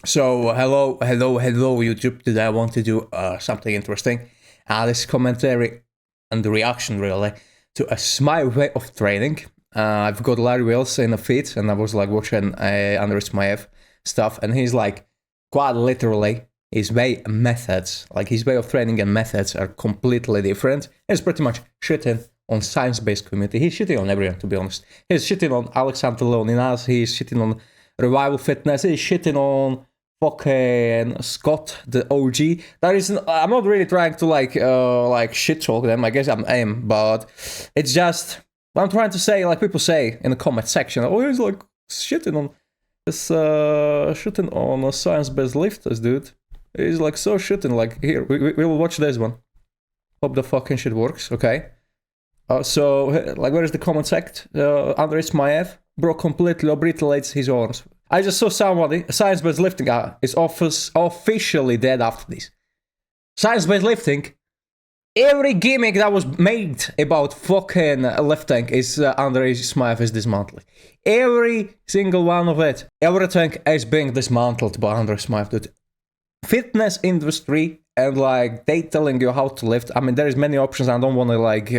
So hello YouTube. Today I want to do something interesting. This commentary and the reaction really to a Smaev way of training. I've got Larry Wills in the feed, and I was like watching Andrey Smaev stuff, and he's like quite literally his way and methods, like his way of training and methods are completely different. He's pretty much shitting on science-based community. He's shitting on everyone, to be honest. He's shitting on Alexander Leoninas. He's shitting on Revival Fitness. He's shitting on fucking Scott, the OG. I'm not really trying to like shit talk them. I guess I am, but it's just what I'm trying to say. Like people say in the comment section, oh, he's like shitting on this, shitting on science-based lifters, dude. He's like so shitting. Like here, we will watch this one. Hope the fucking shit works. Okay. So like, where is the comment sect? Andrey Smaev, bro, completely obliterates his arms. I just saw somebody, science-based lifting is officially dead after this. Science-based lifting, every gimmick that was made about fucking lifting is Andrey Smaev is dismantling. Every single one of it. Everything is being dismantled by Andrey Smaev, dude. Fitness industry and like they telling you how to lift. I mean, there is many options. I don't want to like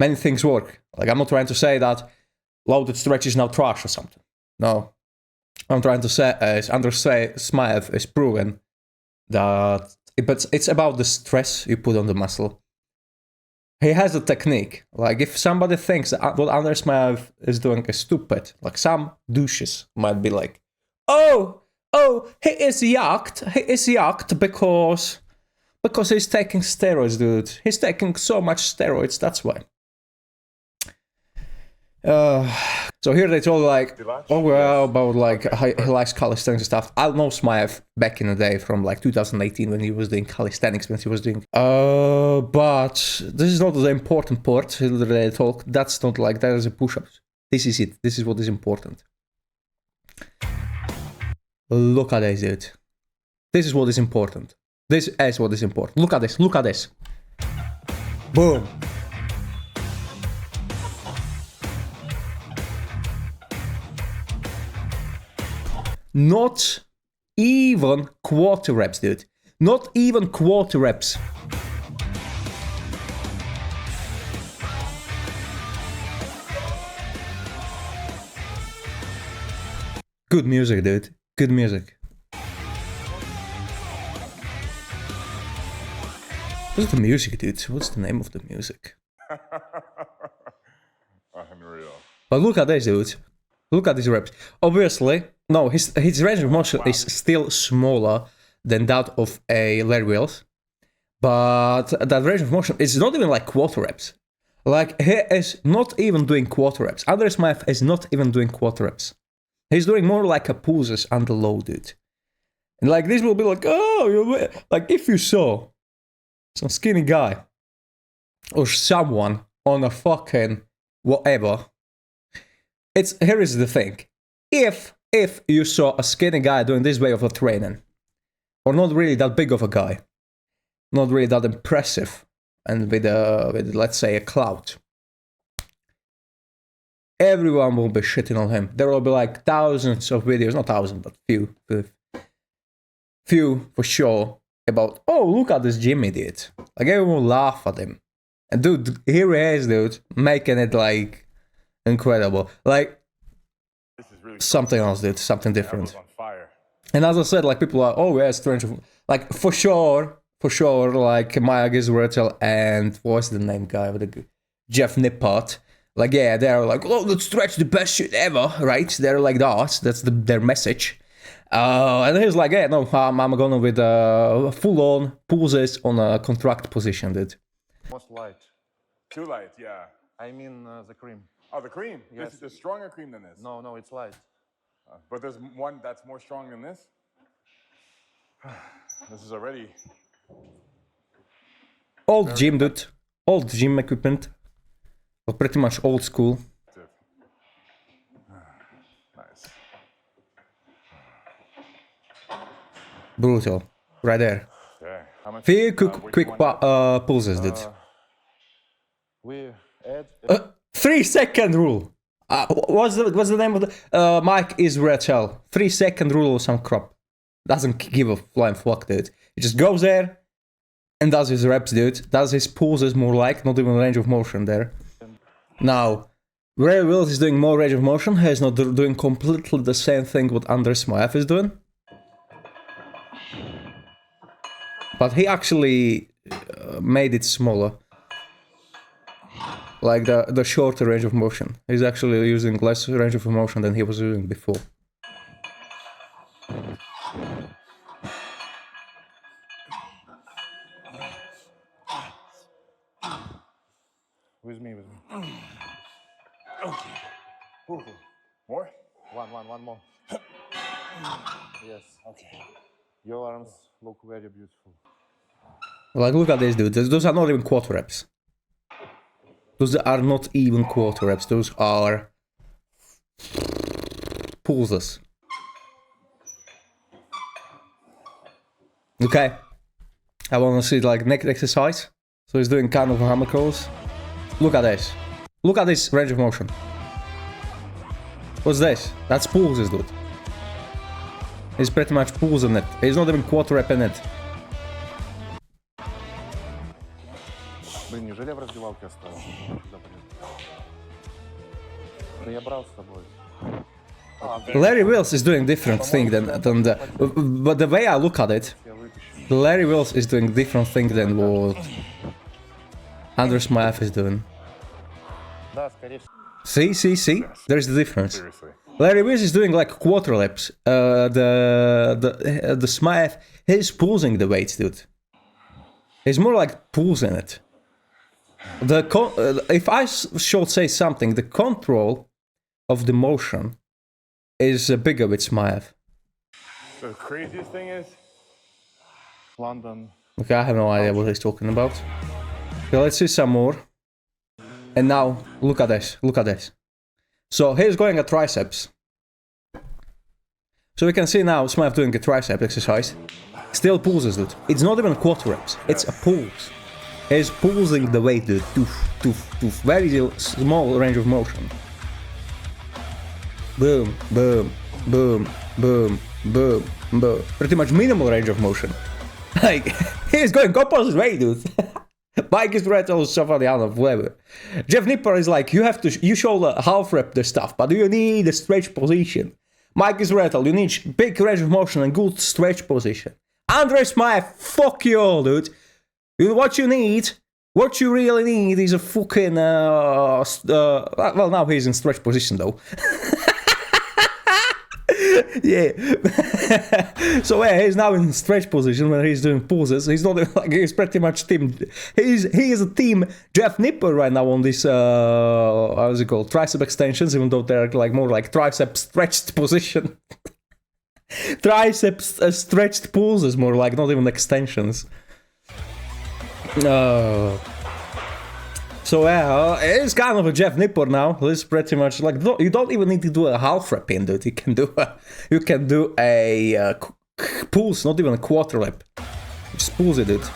many things work. Like I'm not trying to say that loaded stretch is now trash or something. No. I'm trying to say is Andrey Smaev is proven that it's about the stress you put on the muscle. He has a technique. Like if somebody thinks that what Andrey Smaev is doing is stupid, like some douches might be like, oh, he is yacked because he's taking steroids, dude. He's taking so much steroids, that's why. So here they told like, oh well, about like he likes calisthenics and stuff. I know Smaev back in the day from like 2018 when he was doing calisthenics, when he was doing. But this is not the important part. They talk. That's not like that is a push-ups. This is it. This is what is important. Look at this, dude. This is what is important. This is what is important. Look at this. Look at this. Boom. Not even quarter reps, dude. Not even quarter reps. Good music, dude. Good music. What's the music, dude? What's the name of the music? Unreal. But look at this, dude. Look at these reps. Obviously, no, his range of motion is still smaller than that of a Larry Wills. But that range of motion is not even like quarter reps. Like, he is not even doing quarter reps. Andrey Smaev is not even doing quarter reps. He's doing more like a pulses under load, dude. And like, this will be like, oh, like if you saw some skinny guy or someone on a fucking whatever. Here is the thing. If you saw a skinny guy doing this way of a training, or not really that big of a guy, not really that impressive, and with let's say a clout, everyone will be shitting on him. There will be like thousands of videos, not thousands, but few for sure, about, oh, look at this gym idiot. Like everyone will laugh at him. And dude, here he is, dude, making it like incredible. Like really something else, dude, something different. And as I said, like people are, oh yeah, strange. Like for sure, like Maya Gizratel and what's the name guy with the Jeff Nippert. Like yeah, they're like, oh, let's stretch the best shit ever, right? They're like that. That's their message. And he's like, yeah, no, I'm gonna with full-on pulses on a contract position, dude. Most light. Too light, yeah. I mean the cream. Oh, the cream? Yes. This is stronger cream than this? No, it's light. But there's one that's more strong than this? This is already... Old gym, dude. Old gym equipment. But pretty much old school. Nice. Brutal. Right there. Okay. How much? Few quick pulses, dude. We add... 3-second rule. What's the name of the Mike Israel? 3-second rule or some crap. doesn't give a flying fuck, dude. He just goes there and does his reps, dude. Does his pulses more like, not even range of motion there. Now, Ray Wills is doing more range of motion. He's not doing completely the same thing what Andrey Smaev is doing. But he actually made it smaller. Like the shorter range of motion. He's actually using less range of motion than he was using before. With me. Okay. Ooh. More? One more. Yes. Okay. Your arms look very beautiful. Like, look at this, dude. Those are not even quarter reps. Those are not even quarter reps. Those are pulses. Okay. I want to see like next exercise. So he's doing kind of hammer curls. Look at this. Look at this range of motion. What's this? That's pulses, dude. He's pretty much pulsing it. He's not even quarter rep in it. Блин, неужели я в раздевалке оставил? Да я брал с собой. Larry Wills is doing different thing than the... But the way I look at it, Larry Wills is doing different thing than what Andrey Smaev is doing. Да, скорее всего. See? There's the difference. Seriously. Larry Wills is doing like quarter laps. The Smaev, he's pulsing the weights, dude. He's more like pulsing it. If I should say something, the control of the motion is bigger with Smaev. The craziest thing is, London. Okay, I have no idea what he's talking about. Okay, let's see some more. And now, look at this. So he's going at triceps. So we can see now Smaev doing a tricep exercise. Still pulses, dude. It's not even quarter reps. It's a pulse. He's pulsing the weight, dude. Toof. Very small range of motion. Boom. Pretty much minimal range of motion. Like, he's going opposite way, dude. Mike is right or somebody out of whatever. Jeff Nipper is like, you should half rep the stuff, but you need a stretch position. Mike is Rattle, you need big range of motion and good stretch position. Andrey Smaev, fuck you all, dude. What you really need is a fucking, well, now he's in stretch position though. Yeah. So yeah, he's now in stretch position when he's doing pulses. He's not like, he's pretty much team. He is a team Jeff Nipper right now on this how's it called, tricep extensions, even though they're like more like tricep stretched position. Triceps stretched pulses, more like, not even extensions. So yeah, it's kind of a Jeff Nipper now. It's pretty much like, you don't even need to do a half rep in, dude. You can do a pulse, not even a quarter rep. Just pulse it, dude.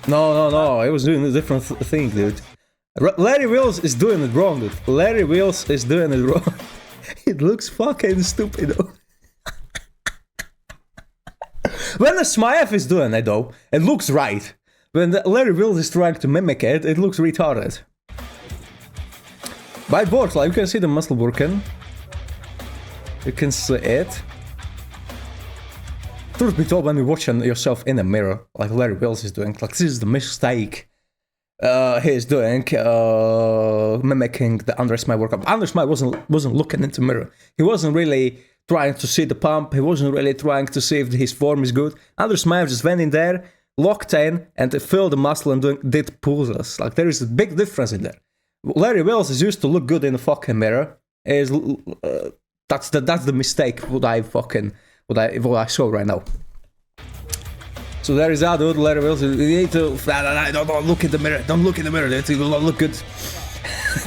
No, he was doing a different thing, dude. Larry Wills is doing it wrong, dude. Larry Wills is doing it wrong. It looks fucking stupid, though. When the Smaev is doing it, though, it looks right. When Larry Wills is trying to mimic it, it looks retarded. But it works, like, you can see the muscle working. You can see it. Truth be told, when you're watching yourself in a mirror, like Larry Wills is doing, like, this is the mistake he's doing, mimicking the Andrey Smaev workout. Andrey Smaev wasn't looking into the mirror. He wasn't really trying to see the pump. He wasn't really trying to see if his form is good. Andrey Smaev just went in there, locked in, and filled the muscle and did pulses. Like, there is a big difference in there. Larry Wills is used to look good in the fucking mirror. That's the mistake what I saw right now. So there is that, dude. Larry Wills, you need to don't look in the mirror. Don't look in the mirror. It will not look good.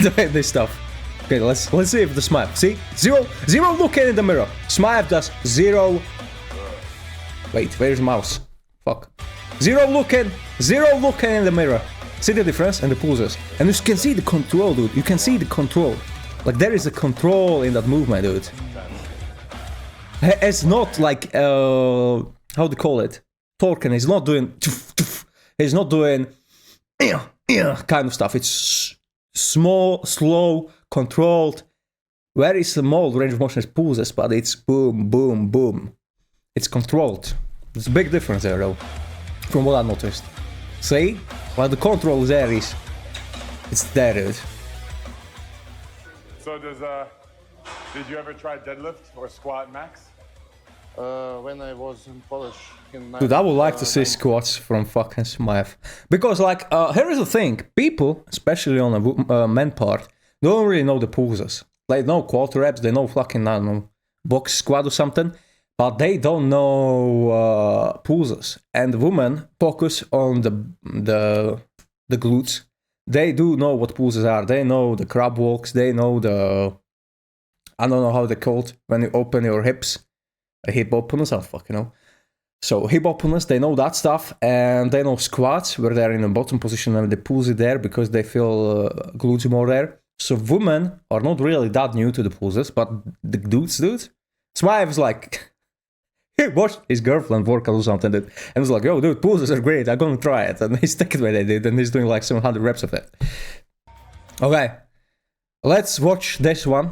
Doing this stuff. Okay, let's see if the Smaev. See, zero looking in the mirror. Smaev does zero. Wait, where's the mouse? Fuck. Zero looking in the mirror. See the difference and the pulses, and you can see the control, dude. You can see the control. Like, there is a control in that movement, dude. It's not like how do you call it? Torken is not doing. He's not doing kind of stuff. It's small, slow, controlled, very small range of motion pulses, but it's boom, boom, boom. It's controlled. There's a big difference there, though, from what I noticed. See, while the control there is, it's there, dude. So did you ever try deadlift or squat max? When I was in college in Dude, I would like to see squats from fucking Smaev. Because, like, here is the thing. People, especially on the men part, don't really know the pulses. They know quarter reps, they know fucking, I don't know, box squat or something. But they don't know pulses. And the women focus on the glutes. They do know what pulses are. They know the crab walks. They know the... I don't know how they're called. When you open your hips. Hip openers, I don't fucking know. So hip openers, they know that stuff, and they know squats where they're in the bottom position and they pulls it there because they feel glutes more there. So women are not really that new to the pulses, but the dudes. Smaev is like, he watched his girlfriend work out or something, and was like, yo, dude, pulses are great, I'm gonna try it. And he's taking what they did, and he's doing like 700 reps of it. Okay, let's watch this one.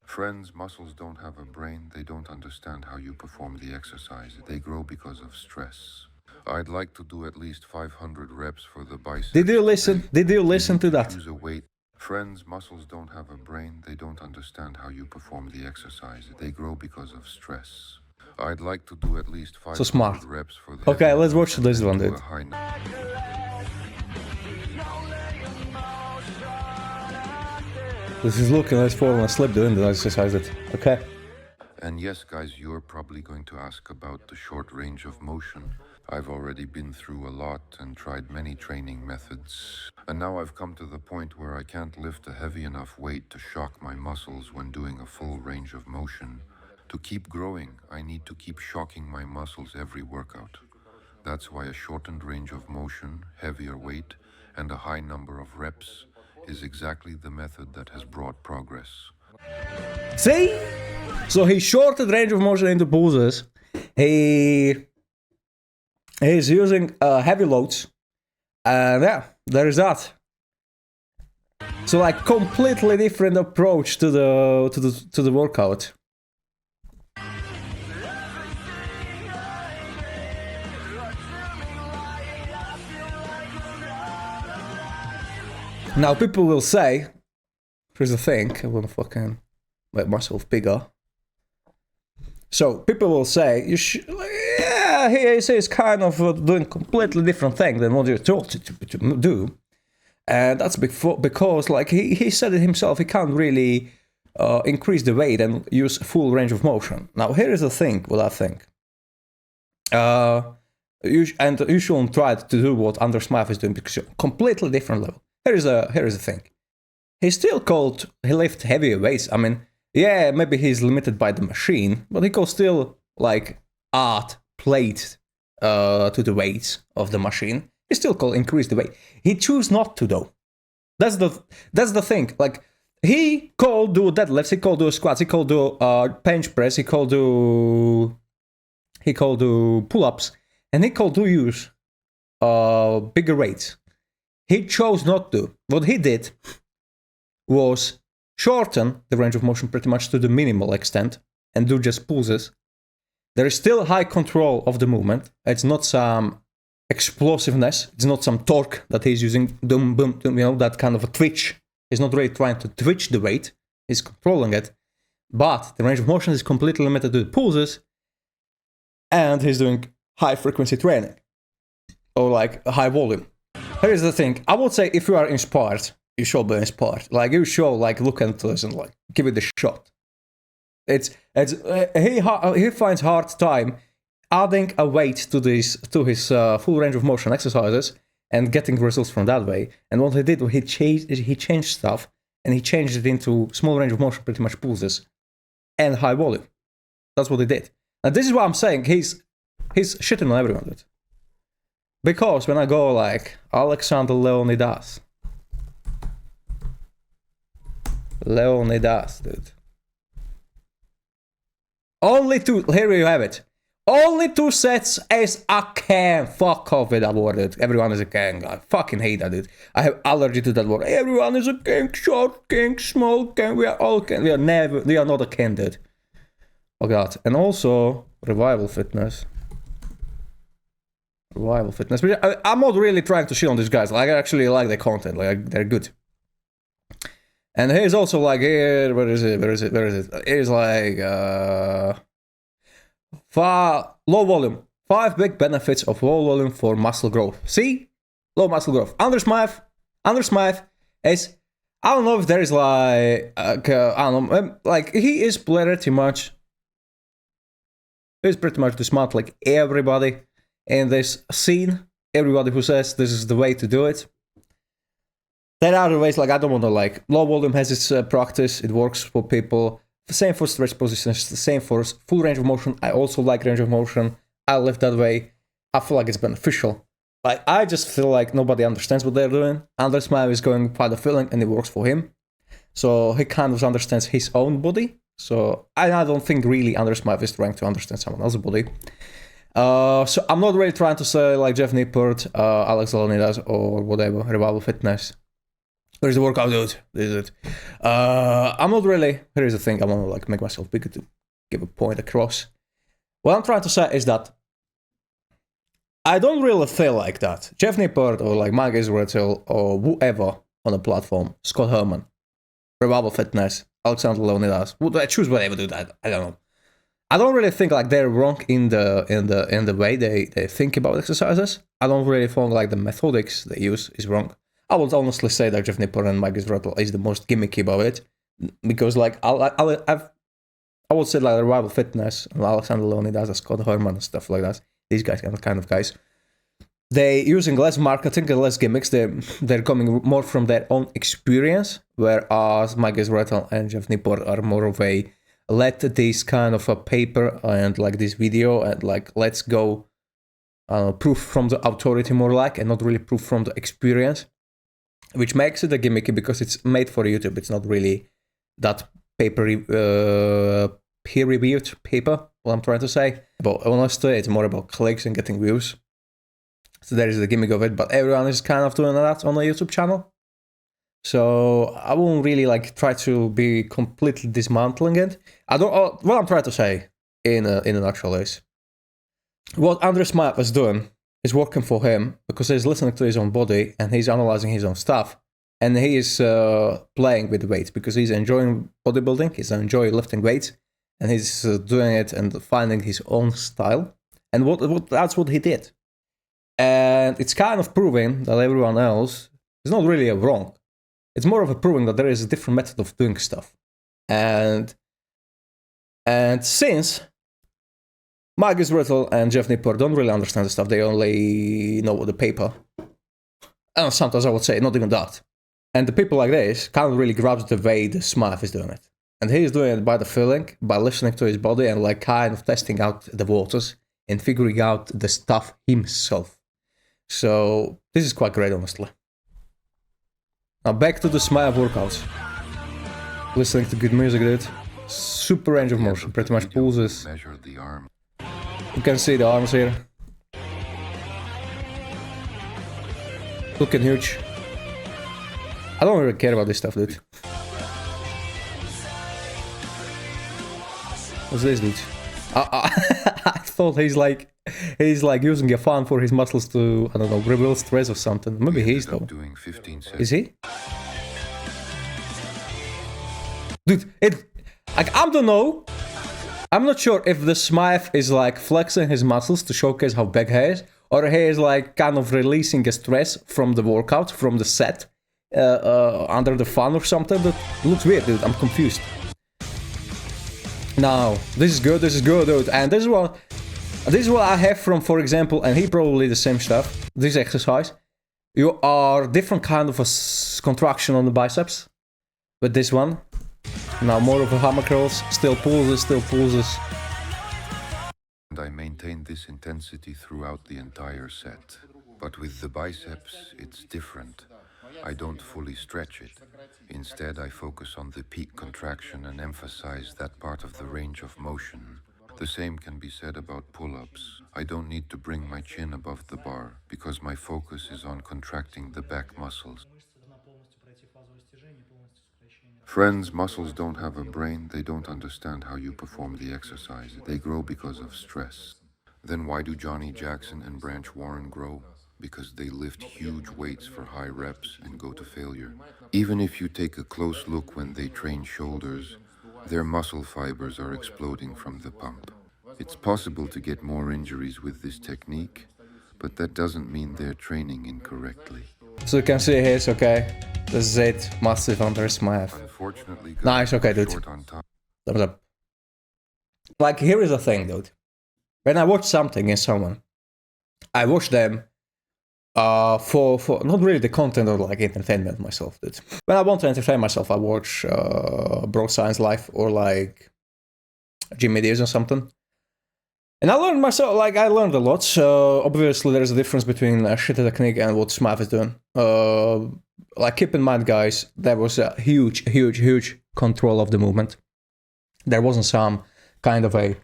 Friends, muscles don't have a brain. They don't understand how you perform the exercise. They grow because of stress. I'd like to do at least 500 reps for the biceps. Did you listen? Did you listen to that? Choose a weight. Friends, muscles don't have a brain. They don't understand how you perform the exercise. They grow because of stress. I'd like to do at least 500 smart. reps for the... Okay, let's watch this one, dude. This is looking like falling asleep doing the exercise. Okay. And yes, guys, you're probably going to ask about the short range of motion. I've already been through a lot and tried many training methods. And now I've come to the point where I can't lift a heavy enough weight to shock my muscles when doing a full range of motion. To keep growing, I need to keep shocking my muscles every workout. That's why a shortened range of motion, heavier weight, and a high number of reps is exactly the method that has brought progress. See? So he shortened range of motion into pulses. He's using heavy loads. And yeah, there is that. So like completely different approach to the workout. Now people will say, here's the thing, I wanna fucking make myself bigger. So people will say, yeah, he's kind of doing completely different thing than what you're taught to do. And that's because like he said it himself, he can't really increase the weight and use full range of motion. Now here is the thing, what I think. You shouldn't try to do what Andrey Smaev is doing because you're completely different level. Here is the thing. He lifts heavier weights. I mean, yeah, maybe he's limited by the machine, but he can still like plate to the weights of the machine. He still can increase the weight. He choose not to though. That's the thing. Like he could do deadlifts, he could do squats, he could do bench press, he could do pull-ups, and he could use bigger weights. He chose not to. What he did was shorten the range of motion pretty much to the minimal extent and do just pulses. There is still high control of the movement. It's not some explosiveness. It's not some torque that he's using. Boom, boom, you know, that kind of a twitch. He's not really trying to twitch the weight. He's controlling it. But the range of motion is completely limited to the pulses. And he's doing high frequency training. Or like high volume. Here's the thing. I would say if you are inspired, you should be inspired. Like you should like look into this and like give it a shot. He finds hard time adding a weight to his full range of motion exercises and getting results from that way. And what he did, he changed stuff and he changed it into small range of motion, pretty much pulses and high volume. That's what he did. And this is what I'm saying. He's shitting on everyone, dude. Because when I go like Alexander Leonidas, dude. Only 2. Here you have it. Only 2 sets as a can. Fuck off with that word, dude. Everyone is a king. I fucking hate that, dude. I have allergy to that word. Everyone is a king. Short king, small king. We are all king. We are not a king, dude. Oh god. And also revival fitness. Revival fitness. I'm not really trying to shit on these guys. Like, I actually like their content. Like, they're good. And here's also like here. Where is it? Here's like low volume. 5 big benefits of low volume for muscle growth. See? Low muscle growth. Andrey Smaev is, I don't know if there is like, I don't know, like he is pretty much dismantling everybody in this scene. Everybody who says this is the way to do it. There are other ways, like I don't want to like, low volume has its practice, it works for people. The same for stretch positions, the same for full range of motion. I also like range of motion. I live that way. I feel like it's beneficial. Like, I just feel like nobody understands what they're doing. Andrey Smaev is going by the feeling and it works for him. So he kind of understands his own body. So I don't think really Andrey Smaev is trying to understand someone else's body. So I'm not really trying to say like Jeff Nippert, Alex Leonidas or whatever, Revival Fitness. Where's the workout, dude? This is it. I'm not really. Here's the thing. I want to like make myself bigger to give a point across. What I'm trying to say is that I don't really feel like that. Jeff Nippert or like Mike Israel or whoever on the platform, Scott Herman, Revival Fitness, Alexander Leonidas, I choose whatever, dude. I don't know. I don't really think like they're wrong in the way they think about exercises. I don't really think like the methodics they use is wrong. I would honestly say that Jeff Nippert and Mike Israel is the most gimmicky about it, because like I would say like Revival Fitness and Alexander Leonidas and Scott Herman and stuff like that. These guys are the kind of guys. They using less marketing and less gimmicks. They're coming more from their own experience, whereas Mike Israel and Jeff Nippert are more of a let this kind of a paper and like this video and like let's go proof from the authority more like, and not really proof from the experience. Which makes it a gimmicky because it's made for YouTube. It's not really that peer-reviewed paper, what I'm trying to say. But honestly, it's more about clicks and getting views. So there is the gimmick of it, but everyone is kind of doing that on a YouTube channel. So I won't really like try to be completely dismantling it. What I'm trying to say in a nutshell is, what Andrey Smaev is doing is working for him because he's listening to his own body and he's analyzing his own stuff, and he is playing with weights because he's enjoying bodybuilding, he's enjoying lifting weights, and he's doing it and finding his own style. And that's what he did. And it's kind of proving that everyone else is not really wrong. It's more of a proving that there is a different method of doing stuff. And since Mike Israel and Jeff Nippert don't really understand the stuff, they only know the paper. And sometimes I would say not even that. And the people like this can't really grasp the way the Smaev is doing it. And he's doing it by the feeling, by listening to his body and like kind of testing out the waters and figuring out the stuff himself. So this is quite great, honestly. Now back to the Smaev workouts. Listening to good music, dude. Super range of motion, pretty much pulses. Measure the arm. You can see the arms here. Looking huge. I don't really care about this stuff, dude. What's this, dude? I thought he's like using a fan for his muscles to, I don't know, rebuild stress or something. Maybe he is though. Doing 15 sets. Is he? Dude, I don't know. I'm not sure if the Smaev is like flexing his muscles to showcase how big he is, or he is like kind of releasing a stress from the workout, from the set, under the fan or something. That looks weird, dude. I'm confused. Now, this is good, dude. And this is what I have from, for example, and he probably the same stuff, this exercise. You are different kind of a contraction on the biceps with this one. Now more of a hammer curls, still pulses. And I maintain this intensity throughout the entire set. But with the biceps, it's different. I don't fully stretch it. Instead, I focus on the peak contraction and emphasize that part of the range of motion. The same can be said about pull-ups. I don't need to bring my chin above the bar because my focus is on contracting the back muscles. Friends, muscles don't have a brain. They don't understand how you perform the exercise. They grow because of stress. Then why do Johnny Jackson and Branch Warren grow? Because they lift huge weights for high reps and go to failure. Even if you take a close look when they train shoulders, their muscle fibers are exploding from the pump. It's possible to get more injuries with this technique, but that doesn't mean they're training incorrectly. So you can see here, it's okay. This is it. Massive Andrey Smaev. Unfortunately, Nice, okay, dude. short on time. Thumbs up. Like, here is the thing, dude. When I watch something in someone, I watch them for not really the content or like entertainment myself, dude. When I want to entertain myself, I watch Bro Science Life or like Jimmy Deers or something. And I learned myself, like, I learned a lot. So obviously there's a difference between shitty technique and what Smaev is doing. Like, keep in mind, guys, there was a huge control of the movement. There wasn't some kind of a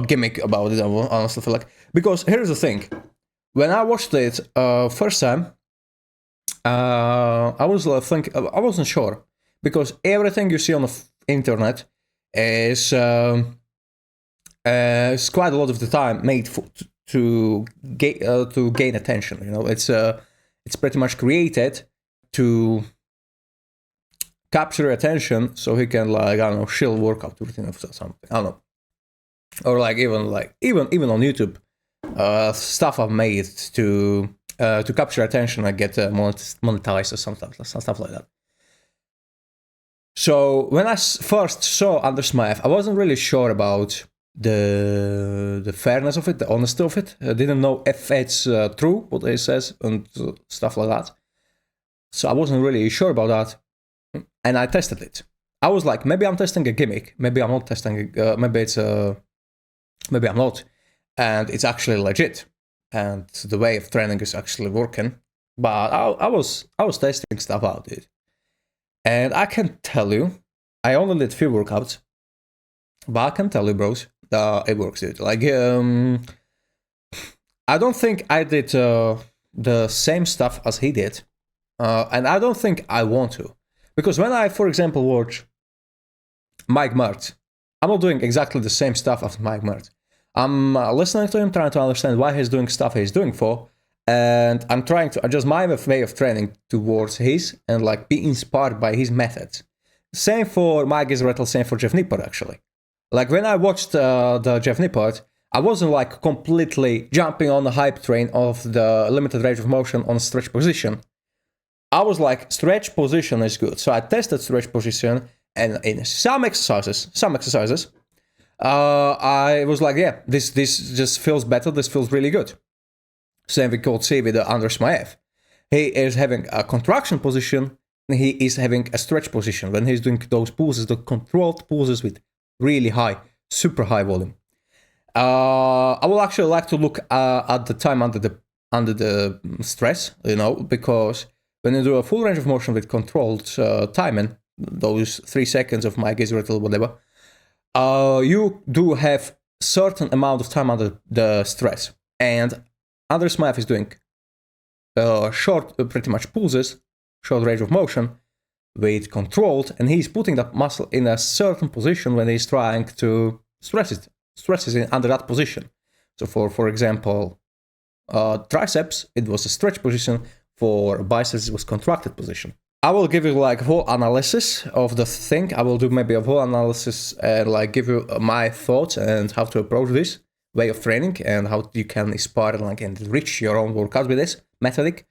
gimmick about it, I honestly feel like. Because here's the thing. When I watched it first time, I wasn't sure. Because everything you see on the internet is quite a lot of the time made to gain attention. You know, it's pretty much created to capture attention, so he can, like, I don't know, shill workout routine or something. I don't know, or like even on YouTube, stuff I've made to capture attention and get monetized or stuff like that. So when I first saw Andrey Smaev, I wasn't really sure about the fairness of it, the honesty of it. I didn't know if it's true what he says and stuff like that. So I wasn't really sure about that, and I tested it. I was like, maybe I'm testing a gimmick, maybe I'm not testing. Maybe I'm not, and it's actually legit, and the way of training is actually working. But I was testing stuff out, dude, and I can tell you, I only did few workouts, but I can tell you, bros, it works, dude. Like, I don't think I did the same stuff as he did, and I don't think I want to, because when I, for example, watch Mike Mert, I'm not doing exactly the same stuff as Mike Mert. I'm listening to him, trying to understand why he's doing stuff he's doing for, and I'm trying to adjust my way of training towards his, and like be inspired by his methods. Same for Mike Israel, same for Jeff Nippard, actually. Like, when I watched the Jeff Nippard, I wasn't like completely jumping on the hype train of the limited range of motion on stretch position. I was like, stretch position is good. So I tested stretch position, and in some exercises, I was like, yeah, this just feels better. This feels really good. Same we could see with Andrey Smaev. He is having a contraction position, and he is having a stretch position when he's doing those pulses, the controlled pulses with really high, super high volume. I would actually like to look at the time under the stress, you know, because when you do a full range of motion with controlled timing, those 3 seconds of Mike Israel, whatever, you do have certain amount of time under the stress. And Andrey Smaev is doing short, pretty much pulses, short range of motion, with controlled, and he's putting that muscle in a certain position when he's trying to stresses in under that position. So for example, triceps, it was a stretch position. For biceps, it was contracted position. I will give you like whole analysis of the thing. I will do maybe a whole analysis and like give you my thoughts and how to approach this way of training and how you can inspire like and enrich your own workouts with this methodic.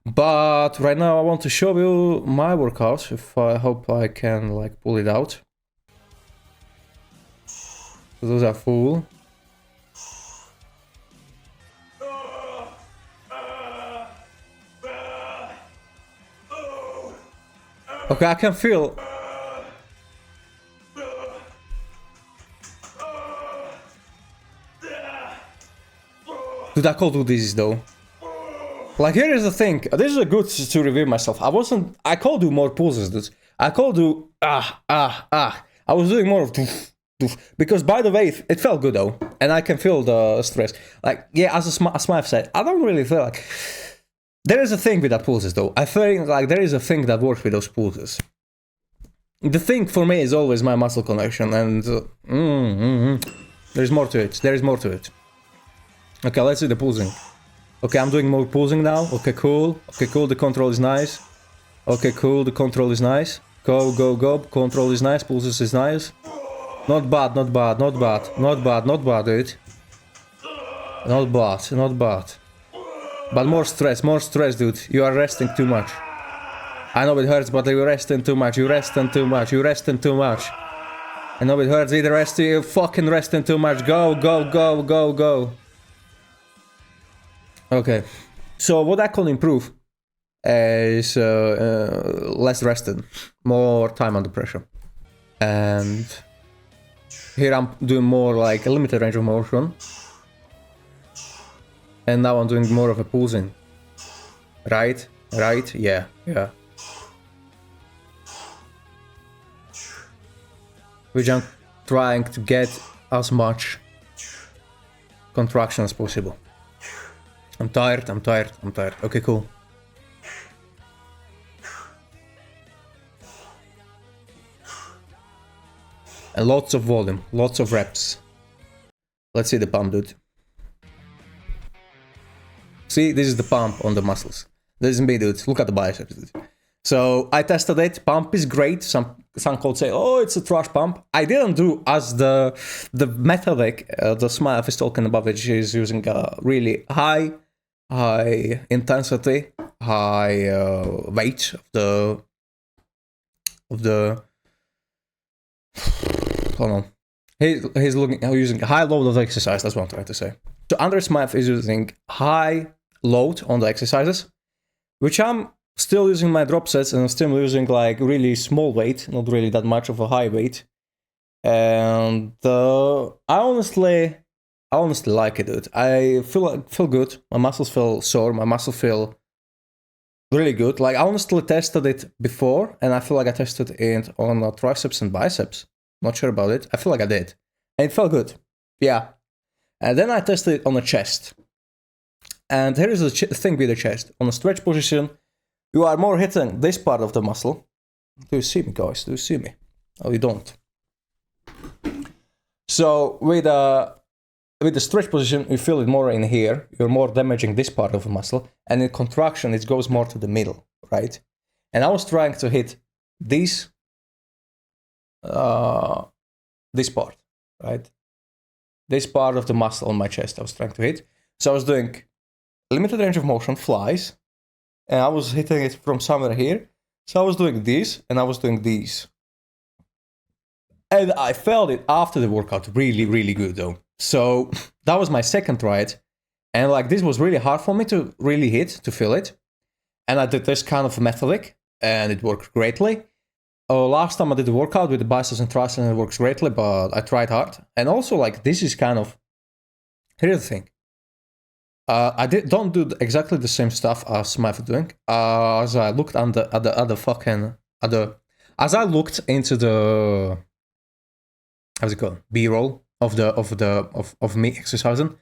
But right now I want to show you my workout. If I hope I can like pull it out. Those are full. Okay, I can feel. Dude, I can't do this though. Like, here is the thing. This is a good to review myself. I could do more pulses, dude. I could do, I was doing more of doof, doof. Because, by the way, it felt good, though. And I can feel the stress. Like, yeah, as Smaev said, I don't really feel like... There is a thing with that pulses, though. I feel like there is a thing that works with those pulses. The thing for me is always my muscle connection, and... There's more to it. There is more to it. Okay, let's do the pulsing. Okay, I'm doing more pulsing now. Okay, cool. Okay, cool. The control is nice. Okay, cool. The control is nice. Go, go, go. Control is nice. Pulses is nice. Not bad, not bad, not bad. Not bad, not bad, dude. Not bad, not bad. But more stress, dude. You are resting too much. I know it hurts, but you're resting too much. You're resting too much. You're resting too much. I know it hurts. Either resting, you're fucking resting too much. Go, go, go, go, go. Okay. So what I can improve is less rested, more time under pressure. And here I'm doing more like a limited range of motion. And now I'm doing more of a pulsing. Right? Right? Yeah. Yeah. Which I'm trying to get as much contraction as possible. I'm tired, I'm tired, I'm tired. Okay, cool. And lots of volume, lots of reps. Let's see the pump, dude. See, this is the pump on the muscles. This is me, dude. Look at the biceps, dude. So I tested it. Pump is great. Some could say, "Oh, it's a trash pump." I didn't do as the methodic the Smaev is talking about, which is using a really high intensity, high weight of the. Hold on. He's using a high load of the exercise. That's what I'm trying to say. So Andrey Smaev is using high load on the exercises, which I'm still using my drop sets, and I'm still using like really small weight, not really that much of a high weight. And I honestly like it, dude. I feel good. My muscles feel sore. My muscles feel really good. Like I honestly tested it before, and I feel like I tested it on triceps and biceps. Not sure about it. I feel like I did, and it felt good. Yeah. And then I tested it on the chest. And here is the thing with the chest. On a stretch position, you are more hitting this part of the muscle. Do you see me, guys? Do you see me? Oh, you don't. So with the stretch position, you feel it more in here. You're more damaging this part of the muscle. And in contraction, it goes more to the middle, right? And I was trying to hit this part, right? This part of the muscle on my chest I was trying to hit. So I was doing limited range of motion, flies, and I was hitting it from somewhere here. So I was doing this, and I was doing these. And I felt it after the workout really, really good though. So that was my second try, and like this was really hard for me to really hit, to feel it. And I did this kind of methodic, and it worked greatly. Last time I did the workout with the biceps and triceps, and it works greatly, but I tried hard. And also, like, this is kind of... Here's the thing. I don't do exactly the same stuff as Smaev doing. As I looked at as I looked into the... How's it called? B-roll of me exercising,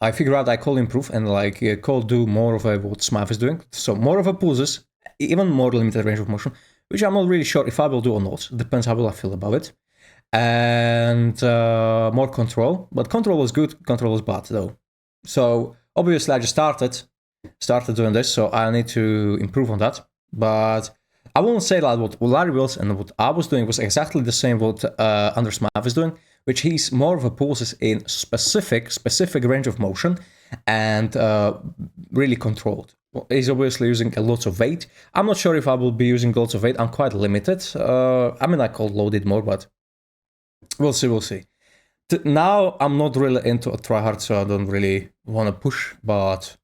I figured out I could improve and, like, could do more of what Smaev is doing. So, more of a pulses, even more limited range of motion, which I'm not really sure if I will do or not. Depends how will I feel about it. And more control. But control was good, control was bad though. So obviously I just started doing this, so I need to improve on that. But I won't say that what Larry Wills and what I was doing was exactly the same what Andrey Smaev is doing, which he's more of a pulses in specific range of motion and really controlled. He's obviously using a lot of weight. I'm not sure if I will be using lots of weight. I'm quite limited. I mean, I could load it more, but we'll see. Now, I'm not really into a tryhard, so I don't really want to push, but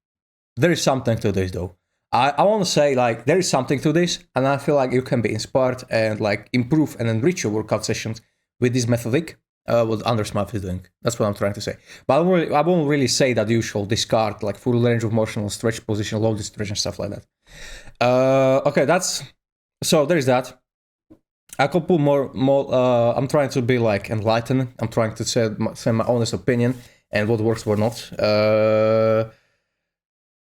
there is something to this, though. I want to say, like, there is something to this, and I feel like you can be inspired and, like, improve and enrich your workout sessions with this methodic. what Andrey Smaev is doing. That's what I'm trying to say. But I won't really say that you should discard like full range of motion, stretch position, loaded stretch, and stuff like that. Okay, so there's that. I could put more. I'm trying to be like enlightened. I'm trying to say my honest opinion and what works or not.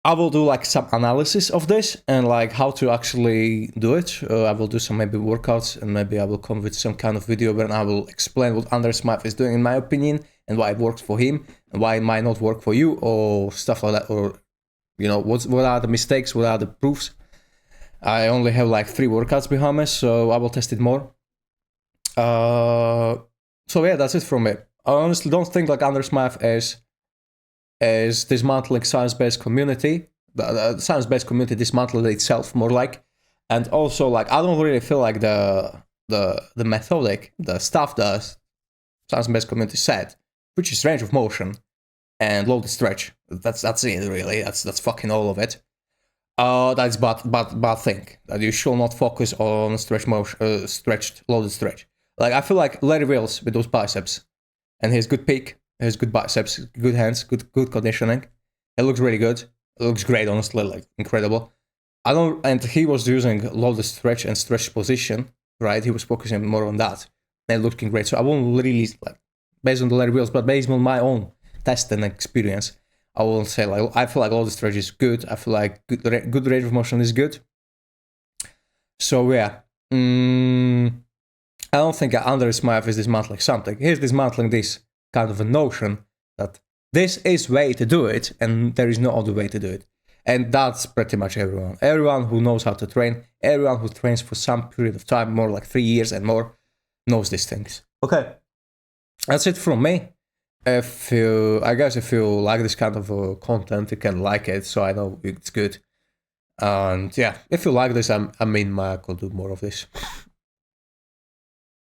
I will do like some analysis of this and like how to actually do it. I will do some maybe workouts and maybe I will come with some kind of video where I will explain what Andrey Smaev is doing in my opinion and why it works for him and why it might not work for you or stuff like that, or you know what are the mistakes, what are the proofs. I only have like 3 workouts behind me, so I will test it more. So yeah, that's it from me. I honestly don't think like Andrey Smaev is dismantling science-based community. The science-based community dismantling itself more like, and also like I don't really feel like the methodic, the stuff the science-based community said, which is range of motion and loaded stretch. That's it really. That's fucking all of it. That's bad thing that you should not focus on stretch motion, stretched loaded stretch. Like I feel like Larry Wheels with those biceps, and his good peak. He has good biceps, good hands, good conditioning. It looks really good. It looks great, honestly, like incredible. And he was using loaded stretch and stretch position, right? He was focusing more on that, and looking great. So I won't really like based on the Larry Wheels, but based on my own test and experience, I will say like I feel like loaded stretch is good. I feel like good range of motion is good. So yeah, I don't think Andrey Smaev is dismantling something. He's dismantling this kind of a notion that this is way to do it and there is no other way to do it. And that's pretty much everyone. Everyone who knows how to train, everyone who trains for some period of time, more like 3 years and more, knows these things. Okay, that's it from me. I guess if you like this kind of content, you can like it, so I know it's good. And yeah, if you like this, I could do more of this.